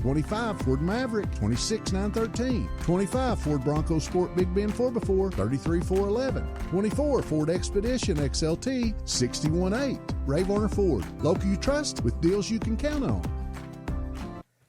25 Ford Maverick, 26,913. 25 Ford Bronco Sport Big Bend 4x4, 33,411. 24 Ford Expedition XLT, 61,800. Ray Varner Ford, local you trust with deals you can count on.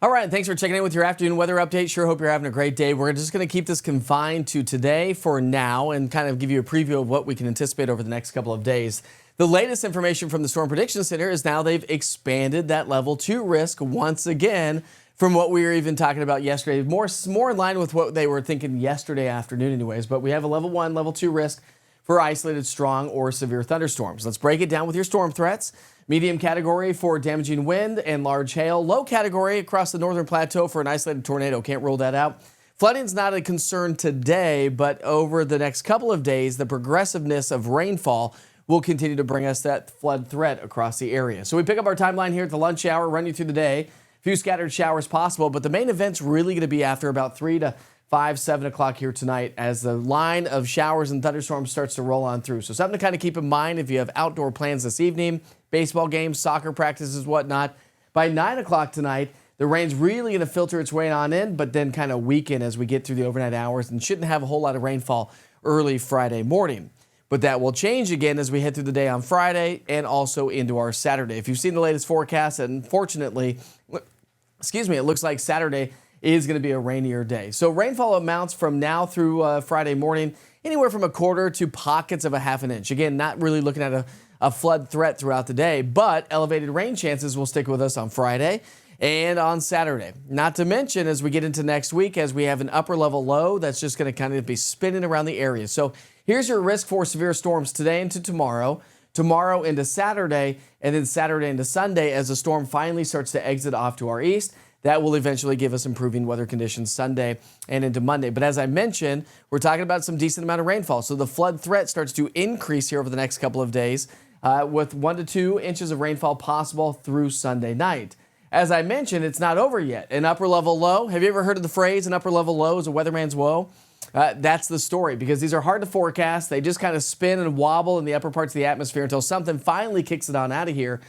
All right, thanks for checking in with your afternoon weather update. Sure hope you're having a great day. We're just going to keep this confined to today for now and kind of give you a preview of what we can anticipate over the next couple of days. The latest information from the Storm Prediction Center is now they've expanded that level 2 risk once again from what we were even talking about yesterday. More in line with what they were thinking yesterday afternoon anyways, but we have a level 1, level 2 risk for isolated strong or severe thunderstorms. Let's break it down with your storm threats. Medium category for damaging wind and large hail. Low category across the northern plateau for an isolated tornado. Can't rule that out. Flooding's not a concern today, but over the next couple of days, the progressiveness of rainfall will continue to bring us that flood threat across the area. So we pick up our timeline here at the lunch hour, run you through the day. A few scattered showers possible, but the main event's really going to be after about 3 to 5, 7 o'clock here tonight as the line of showers and thunderstorms starts to roll on through. So something to kind of keep in mind if you have outdoor plans this evening, baseball games, soccer practices, whatnot. By 9 o'clock tonight, the rain's really going to filter its way on in, but then kind of weaken as we get through the overnight hours and shouldn't have a whole lot of rainfall early Friday morning. But that will change again as we head through the day on Friday and also into our Saturday. If you've seen the latest forecast, unfortunately, it looks like Saturday is going to be a rainier day. So rainfall amounts from now through Friday morning, anywhere from a quarter to pockets of a half an inch. Again, not really looking at a flood threat throughout the day, but elevated rain chances will stick with us on Friday and on Saturday. Not to mention, as we get into next week, as we have an upper level low that's just going to kind of be spinning around the area. So here's your risk for severe storms today into tomorrow into Saturday, and then Saturday into Sunday as the storm finally starts to exit off to our east. That will eventually give us improving weather conditions Sunday and into Monday. But as I mentioned, we're talking about some decent amount of rainfall. So the flood threat starts to increase here over the next couple of days with 1 to 2 inches of rainfall possible through Sunday night. As I mentioned, it's not over yet. An upper level low. Have you ever heard of the phrase, an upper level low is a weatherman's woe? That's the story because these are hard to forecast. They just kind of spin and wobble in the upper parts of the atmosphere until something finally kicks it on out of here.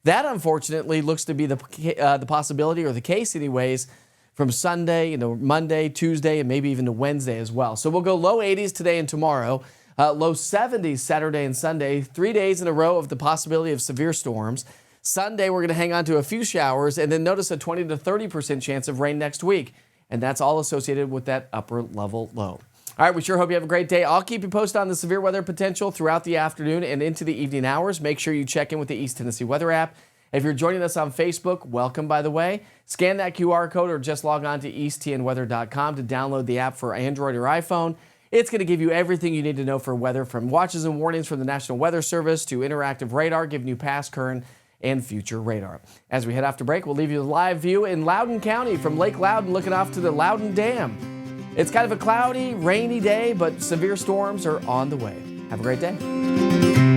That, unfortunately, looks to be the possibility, or the case anyways, from Sunday, Monday, Tuesday, and maybe even to Wednesday as well. So we'll go low 80s today and tomorrow, low 70s Saturday and Sunday, 3 days in a row of the possibility of severe storms. Sunday, we're going to hang on to a few showers, and then notice a 20 to 30% chance of rain next week. And that's all associated with that upper level low. All right, we sure hope you have a great day. I'll keep you posted on the severe weather potential throughout the afternoon and into the evening hours. Make sure you check in with the East Tennessee Weather app. If you're joining us on Facebook, welcome, by the way. Scan that QR code or just log on to easttnweather.com to download the app for Android or iPhone. It's going to give you everything you need to know for weather, from watches and warnings from the National Weather Service to interactive radar, giving you past, current, and future radar. As we head off to break, we'll leave you a live view in Loudoun County from Lake Loudoun, looking off to the Loudoun Dam. It's kind of a cloudy, rainy day, but severe storms are on the way. Have a great day.